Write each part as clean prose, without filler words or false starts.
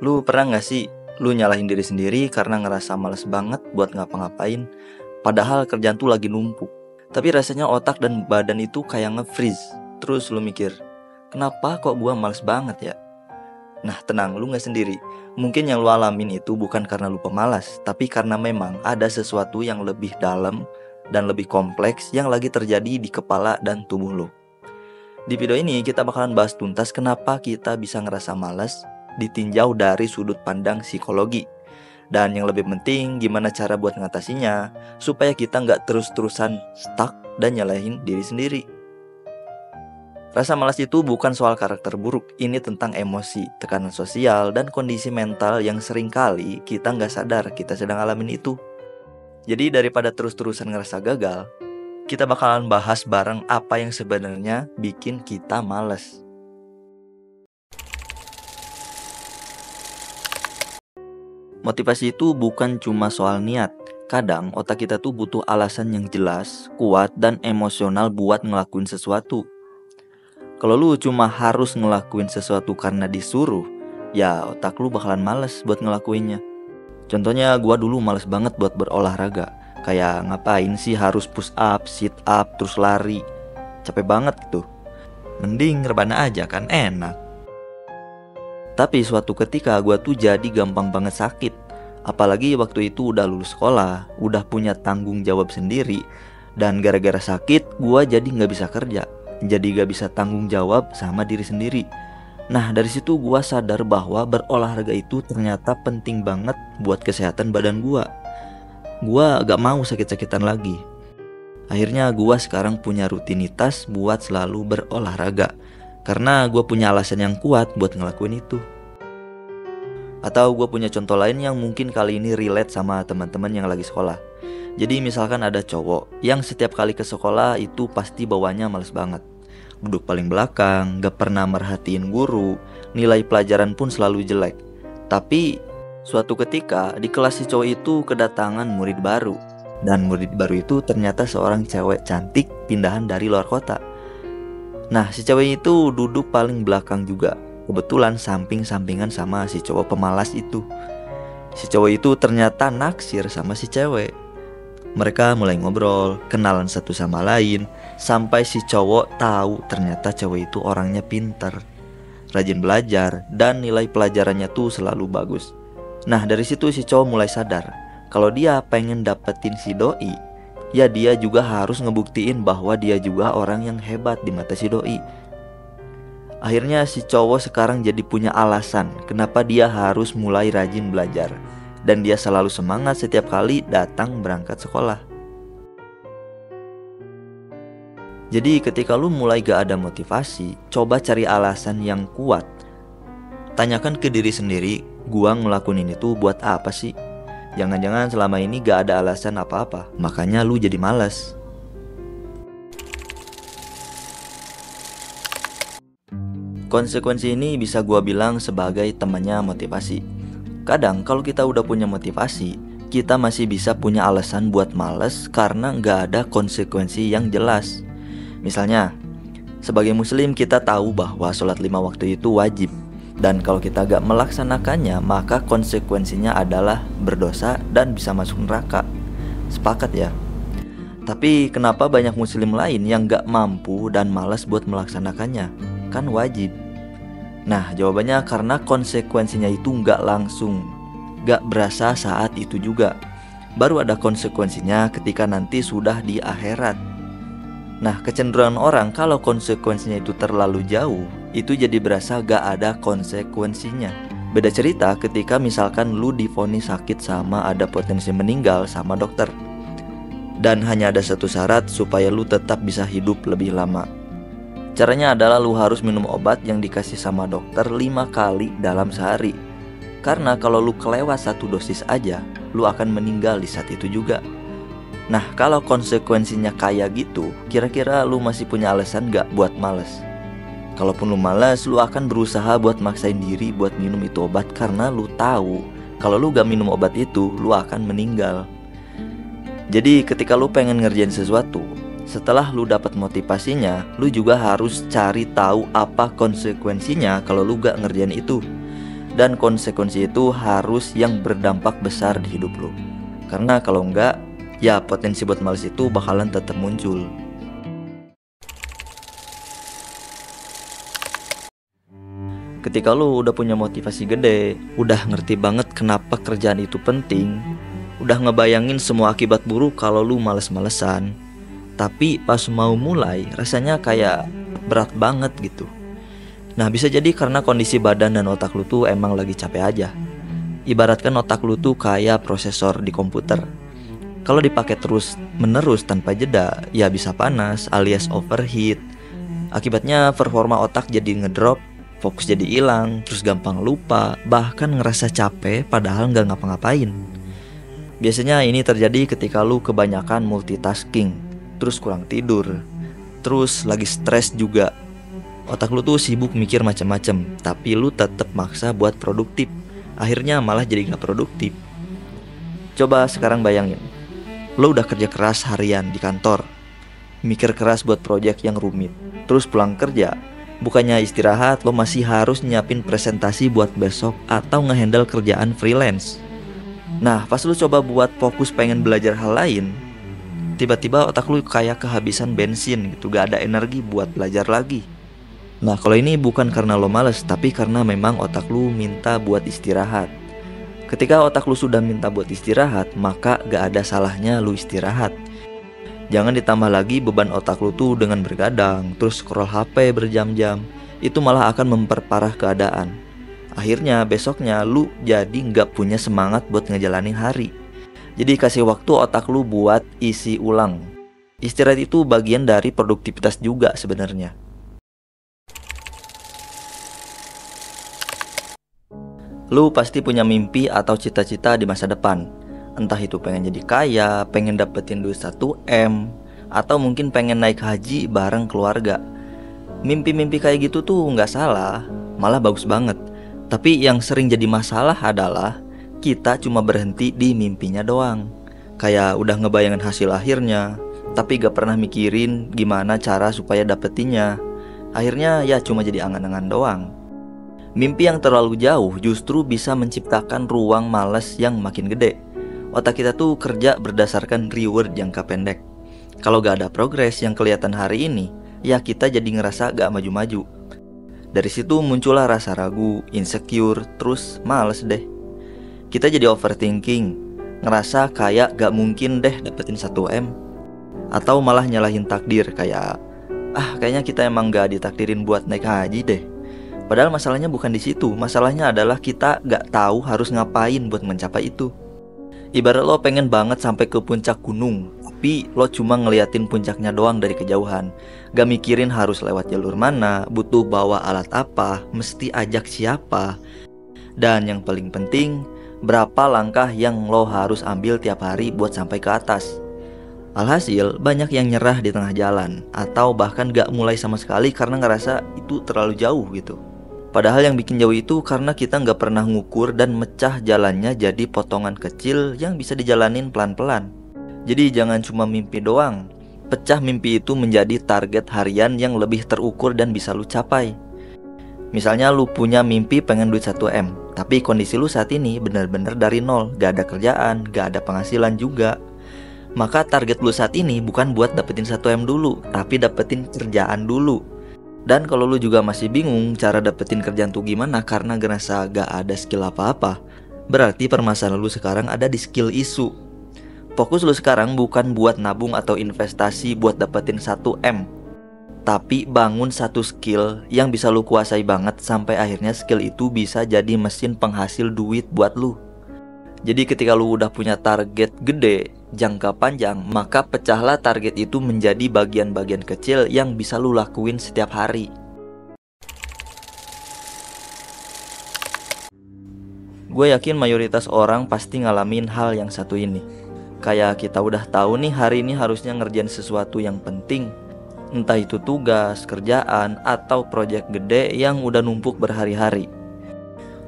Lu pernah gak sih lu nyalahin diri sendiri karena ngerasa males banget buat ngapa-ngapain, padahal kerjaan tuh lagi numpuk, tapi rasanya otak dan badan itu kayak nge-freeze. Terus lu mikir, kenapa kok gua males banget ya? Nah tenang, lu gak sendiri. Mungkin yang lu alamin itu bukan karena lu pemalas, tapi karena memang ada sesuatu yang lebih dalam dan lebih kompleks yang lagi terjadi di kepala dan tubuh lu. Di video ini kita bakalan bahas tuntas kenapa kita bisa ngerasa malas ditinjau dari sudut pandang psikologi. Dan yang lebih penting, gimana cara buat ngatasinya supaya kita nggak terus-terusan stuck dan nyalahin diri sendiri. Rasa malas itu bukan soal karakter buruk, ini tentang emosi, tekanan sosial, dan kondisi mental yang seringkali kita nggak sadar kita sedang alamin itu. Jadi daripada terus-terusan ngerasa gagal, kita bakalan bahas bareng apa yang sebenarnya bikin kita malas. Motivasi itu bukan cuma soal niat. Kadang otak kita tuh butuh alasan yang jelas, kuat, dan emosional buat ngelakuin sesuatu. Kalau lu cuma harus ngelakuin sesuatu karena disuruh, ya otak lu bakalan males buat ngelakuinnya. Contohnya gua dulu males banget buat berolahraga. Kayak ngapain sih harus push up, sit up, terus lari. Capek banget gitu. Mending rebana aja kan enak. Tapi suatu ketika gue tuh jadi gampang banget sakit. Apalagi waktu itu udah lulus sekolah, udah punya tanggung jawab sendiri. Dan gara-gara sakit gue jadi gak bisa kerja. Jadi gak bisa tanggung jawab sama diri sendiri. Nah dari situ gue sadar bahwa berolahraga itu ternyata penting banget buat kesehatan badan gue. Gue gak mau sakit-sakitan lagi. Akhirnya gue sekarang punya rutinitas buat selalu berolahraga. Karena gue punya alasan yang kuat buat ngelakuin itu. Atau gue punya contoh lain yang mungkin kali ini relate sama teman-teman yang lagi sekolah. Jadi misalkan ada cowok yang setiap kali ke sekolah itu pasti bawanya males banget. Duduk paling belakang, gak pernah merhatiin guru, nilai pelajaran pun selalu jelek. Tapi suatu ketika di kelas si cowok itu kedatangan murid baru. Dan murid baru itu ternyata seorang cewek cantik pindahan dari luar kota. Nah si cewek itu duduk paling belakang juga. Kebetulan samping-sampingan sama si cowok pemalas itu. Si cowok itu ternyata naksir sama si cewek. Mereka mulai ngobrol, kenalan satu sama lain. Sampai si cowok tahu ternyata cewek itu orangnya pintar, rajin belajar, dan nilai pelajarannya tuh selalu bagus. Nah dari situ si cowok mulai sadar kalau dia pengen dapetin si doi, ya dia juga harus ngebuktiin bahwa dia juga orang yang hebat di mata si doi. Akhirnya si cowok sekarang jadi punya alasan kenapa dia harus mulai rajin belajar. Dan dia selalu semangat setiap kali datang berangkat sekolah. Jadi ketika lu mulai gak ada motivasi, coba cari alasan yang kuat. Tanyakan ke diri sendiri, gua ngelakuin ini tuh buat apa sih? Jangan-jangan selama ini gak ada alasan apa-apa, makanya lu jadi malas. Konsekuensi ini bisa gua bilang sebagai temannya motivasi. Kadang kalau kita udah punya motivasi, kita masih bisa punya alasan buat males karena gak ada konsekuensi yang jelas. Misalnya, sebagai muslim kita tahu bahwa sholat 5 waktu itu wajib. Dan kalau kita gak melaksanakannya, maka konsekuensinya adalah berdosa dan bisa masuk neraka. Sepakat ya? Tapi kenapa banyak muslim lain yang gak mampu dan malas buat melaksanakannya? Kan wajib. Nah jawabannya karena konsekuensinya itu gak langsung, gak berasa saat itu juga. Baru ada konsekuensinya ketika nanti sudah di akhirat. Nah kecenderungan orang kalau konsekuensinya itu terlalu jauh, itu jadi berasa gak ada konsekuensinya. Beda cerita ketika misalkan lu divonis sakit sama ada potensi meninggal sama dokter. Dan hanya ada satu syarat supaya lu tetap bisa hidup lebih lama. Caranya adalah lu harus minum obat yang dikasih sama dokter 5 kali dalam sehari. Karena kalau lu kelewat 1 dosis aja, lu akan meninggal di saat itu juga. Nah kalau konsekuensinya kayak gitu, kira-kira lu masih punya alasan gak buat males? Kalaupun lu malas, lu akan berusaha buat maksain diri buat minum itu obat. Karena lu tahu kalau lu gak minum obat itu, lu akan meninggal. Jadi ketika lu pengen ngerjain sesuatu, setelah lu dapat motivasinya, lu juga harus cari tahu apa konsekuensinya kalau lu gak ngerjain itu. Dan konsekuensi itu harus yang berdampak besar di hidup lo. Karena kalau enggak, ya potensi buat males itu bakalan tetap muncul. Ketika lu udah punya motivasi gede, udah ngerti banget kenapa kerjaan itu penting, udah ngebayangin semua akibat buruk kalau lu males-malesan, tapi pas mau mulai rasanya kayak berat banget gitu. Nah, bisa jadi karena kondisi badan dan otak lu tuh emang lagi capek aja. Ibaratkan otak lu tuh kayak prosesor di komputer. Kalau dipakai terus menerus tanpa jeda, ya bisa panas alias overheat. Akibatnya performa otak jadi ngedrop, fokus jadi hilang, terus gampang lupa, bahkan ngerasa capek padahal nggak ngapa-ngapain. Biasanya ini terjadi ketika lu kebanyakan multitasking, terus kurang tidur, terus lagi stres juga. Otak lu tuh sibuk mikir macam-macam, tapi lu tetap maksa buat produktif. Akhirnya malah jadi gak produktif. Coba sekarang bayangin, lu udah kerja keras harian di kantor, mikir keras buat proyek yang rumit, terus pulang kerja, bukannya istirahat, lo masih harus nyiapin presentasi buat besok atau ngehandle kerjaan freelance. Nah, pas lu coba buat fokus pengen belajar hal lain, tiba-tiba otak lu kayak kehabisan bensin gitu, gak ada energi buat belajar lagi. Nah, kalau ini bukan karena lo males, tapi karena memang otak lu minta buat istirahat. Ketika otak lu sudah minta buat istirahat, maka gak ada salahnya lu istirahat. Jangan ditambah lagi beban otak lu tuh dengan bergadang, terus scroll HP berjam-jam. Itu malah akan memperparah keadaan. Akhirnya besoknya lu jadi gak punya semangat buat ngejalanin hari. Jadi kasih waktu otak lu buat isi ulang. Istirahat itu bagian dari produktivitas juga sebenarnya. Lu pasti punya mimpi atau cita-cita di masa depan. Entah itu pengen jadi kaya, pengen dapetin duit 1M, atau mungkin pengen naik haji bareng keluarga. Mimpi-mimpi kayak gitu tuh gak salah, malah bagus banget. Tapi yang sering jadi masalah adalah kita cuma berhenti di mimpinya doang. Kayak udah ngebayangin hasil akhirnya, tapi gak pernah mikirin gimana cara supaya dapetinnya. Akhirnya ya cuma jadi angan-angan doang. Mimpi yang terlalu jauh justru bisa menciptakan ruang malas yang makin gede. Otak kita tuh kerja berdasarkan reward jangka pendek. Kalau gak ada progres yang kelihatan hari ini, ya kita jadi ngerasa gak maju-maju. Dari situ muncullah rasa ragu, insecure, terus males deh. Kita jadi overthinking, ngerasa kayak gak mungkin deh dapetin 1M. Atau malah nyalahin takdir kayak, kayaknya kita emang gak ditakdirin buat naik haji deh. Padahal masalahnya bukan di situ, masalahnya adalah kita gak tahu harus ngapain buat mencapai itu. Ibarat lo pengen banget sampai ke puncak gunung, tapi lo cuma ngeliatin puncaknya doang dari kejauhan. Gak mikirin harus lewat jalur mana, butuh bawa alat apa, mesti ajak siapa. Dan yang paling penting, berapa langkah yang lo harus ambil tiap hari buat sampai ke atas. Alhasil, banyak yang nyerah di tengah jalan, atau bahkan gak mulai sama sekali karena ngerasa itu terlalu jauh gitu. Padahal yang bikin jauh itu karena kita nggak pernah ngukur dan mecah jalannya jadi potongan kecil yang bisa dijalanin pelan-pelan. Jadi jangan cuma mimpi doang. Pecah mimpi itu menjadi target harian yang lebih terukur dan bisa lu capai. Misalnya lu punya mimpi pengen duit 1M, tapi kondisi lu saat ini bener-bener dari nol, gak ada kerjaan, gak ada penghasilan juga. Maka target lu saat ini bukan buat dapetin 1M dulu, tapi dapetin kerjaan dulu. Dan kalau lu juga masih bingung cara dapetin kerjaan tuh gimana karena ngerasa gak ada skill apa-apa, berarti permasalahan lu sekarang ada di skill isu. Fokus lu sekarang bukan buat nabung atau investasi buat dapetin 1M, tapi bangun satu skill yang bisa lu kuasai banget sampai akhirnya skill itu bisa jadi mesin penghasil duit buat lu. Jadi ketika lu udah punya target gede, jangka panjang, maka pecahlah target itu menjadi bagian-bagian kecil yang bisa lu lakuin setiap hari. Gue yakin mayoritas orang pasti ngalamin hal yang satu ini. Kayak kita udah tahu nih hari ini harusnya ngerjain sesuatu yang penting. Entah itu tugas, kerjaan, atau proyek gede yang udah numpuk berhari-hari.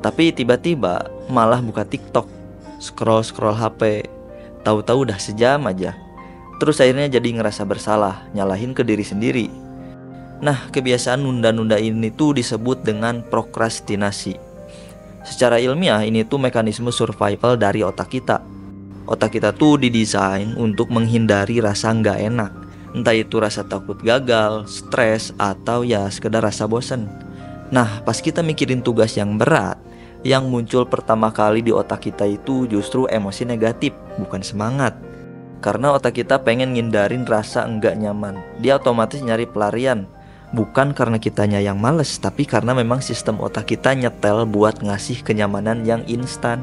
Tapi tiba-tiba malah buka TikTok, scroll HP, tahu-tahu udah sejam aja. Terus akhirnya jadi ngerasa bersalah, nyalahin ke diri sendiri. Nah, kebiasaan nunda-nunda ini tuh disebut dengan prokrastinasi. Secara ilmiah ini tuh mekanisme survival dari otak kita. Otak kita tuh didesain untuk menghindari rasa nggak enak. Entah itu rasa takut gagal, stres, atau ya sekedar rasa bosen. Nah, pas kita mikirin tugas yang berat, yang muncul pertama kali di otak kita itu justru emosi negatif, bukan semangat. Karena otak kita pengen ngindarin rasa enggak nyaman. Dia otomatis nyari pelarian. Bukan karena kitanya yang males, tapi karena memang sistem otak kita nyetel buat ngasih kenyamanan yang instan.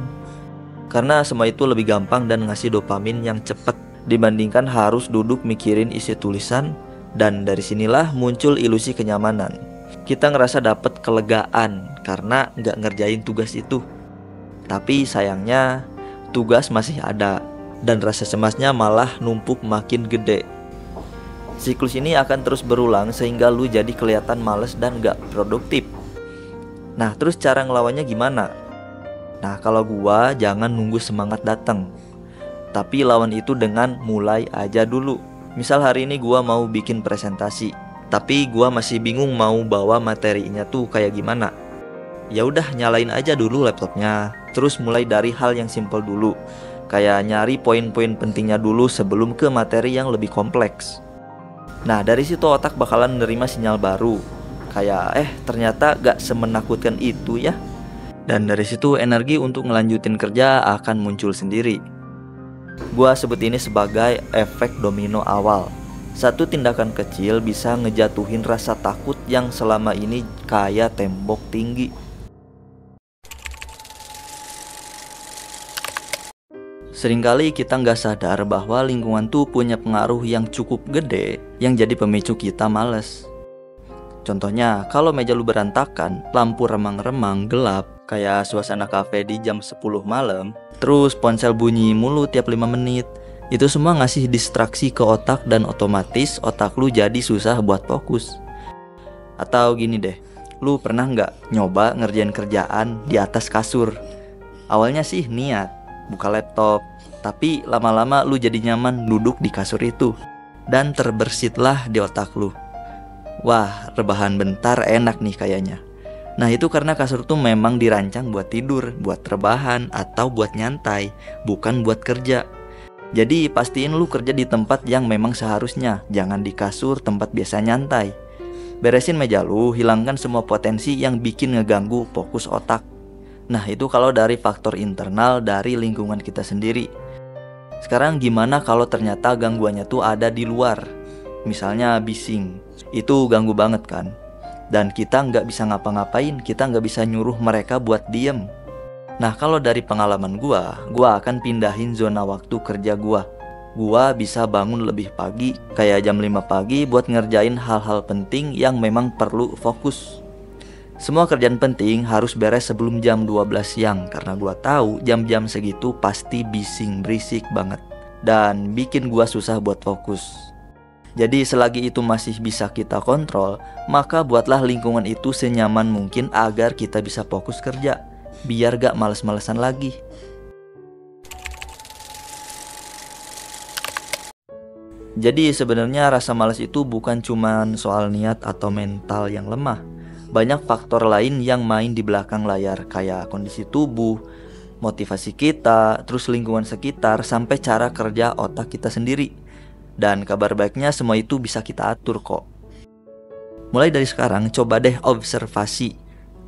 Karena semua itu lebih gampang dan ngasih dopamin yang cepet dibandingkan harus duduk mikirin isi tulisan. Dan dari sinilah muncul ilusi kenyamanan. Kita ngerasa dapet kelegaan karena nggak ngerjain tugas itu. Tapi sayangnya tugas masih ada dan rasa cemasnya malah numpuk makin gede. Siklus ini akan terus berulang sehingga lu jadi kelihatan males dan nggak produktif. Nah, terus cara ngelawannya gimana? Nah, kalau gua jangan nunggu semangat datang, tapi lawan itu dengan mulai aja dulu. Misal hari ini gua mau bikin presentasi, tapi gua masih bingung mau bawa materinya tuh kayak gimana. Ya udah, nyalain aja dulu laptopnya. Terus mulai dari hal yang simple dulu, kayak nyari poin-poin pentingnya dulu sebelum ke materi yang lebih kompleks. Nah, dari situ otak bakalan menerima sinyal baru, kayak ternyata gak semenakutkan itu ya. Dan dari situ energi untuk ngelanjutin kerja akan muncul sendiri. Gua sebut ini sebagai efek domino awal. Satu tindakan kecil bisa ngejatuhin rasa takut yang selama ini kayak tembok tinggi. Seringkali kita nggak sadar bahwa lingkungan tuh punya pengaruh yang cukup gede yang jadi pemicu kita males. Contohnya, kalau meja lu berantakan, lampu remang-remang gelap, kayak suasana kafe di jam 10 malam, terus ponsel bunyi mulu tiap 5 menit, itu semua ngasih distraksi ke otak dan otomatis otak lu jadi susah buat fokus. Atau gini deh, lu pernah nggak nyoba ngerjain kerjaan di atas kasur? Awalnya sih niat, buka laptop, tapi lama-lama lu jadi nyaman duduk di kasur itu, dan terbersitlah di otak lu. Wah, rebahan bentar enak nih kayaknya. Nah, itu karena kasur tuh memang dirancang buat tidur, buat rebahan, atau buat nyantai, bukan buat kerja. Jadi pastiin lu kerja di tempat yang memang seharusnya, jangan di kasur tempat biasa nyantai. Beresin meja lu, hilangkan semua potensi yang bikin ngeganggu fokus otak. Nah, itu kalau dari faktor internal dari lingkungan kita sendiri. Sekarang gimana kalau ternyata gangguannya tuh ada di luar? Misalnya bising, itu ganggu banget kan? Dan kita nggak bisa ngapa-ngapain, kita nggak bisa nyuruh mereka buat diem. Nah, kalau dari pengalaman gua akan pindahin zona waktu kerja gua. Gua bisa bangun lebih pagi, kayak jam 5 pagi buat ngerjain hal-hal penting yang memang perlu fokus. Semua kerjaan penting harus beres sebelum jam 12 siang, karena gua tahu jam-jam segitu pasti bising berisik banget dan bikin gua susah buat fokus. Jadi selagi itu masih bisa kita kontrol, maka buatlah lingkungan itu senyaman mungkin agar kita bisa fokus kerja, biar gak males-malesan lagi. Jadi sebenarnya rasa malas itu bukan cuma soal niat atau mental yang lemah. Banyak faktor lain yang main di belakang layar, kayak kondisi tubuh, motivasi kita, terus lingkungan sekitar, sampai cara kerja otak kita sendiri. Dan kabar baiknya semua itu bisa kita atur kok. Mulai dari sekarang coba deh observasi,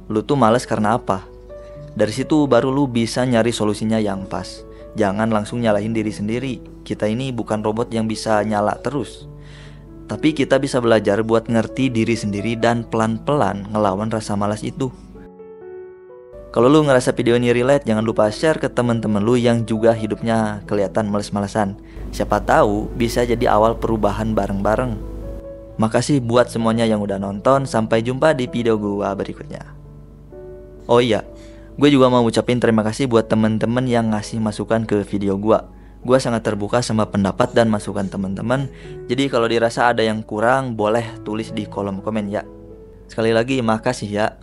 lu tuh malas karena apa? Dari situ baru lu bisa nyari solusinya yang pas. Jangan langsung nyalahin diri sendiri. Kita ini bukan robot yang bisa nyala terus, tapi kita bisa belajar buat ngerti diri sendiri dan pelan-pelan ngelawan rasa malas itu. Kalau lu ngerasa video ini relate, jangan lupa share ke teman-teman lu yang juga hidupnya kelihatan males-malesan. Siapa tahu bisa jadi awal perubahan bareng-bareng. Makasih buat semuanya yang udah nonton. Sampai jumpa di video gua berikutnya. Oh iya, gue juga mau ucapin terima kasih buat teman-teman yang ngasih masukan ke video gua. Gua sangat terbuka sama pendapat dan masukan teman-teman. Jadi kalau dirasa ada yang kurang, boleh tulis di kolom komen ya. Sekali lagi makasih ya.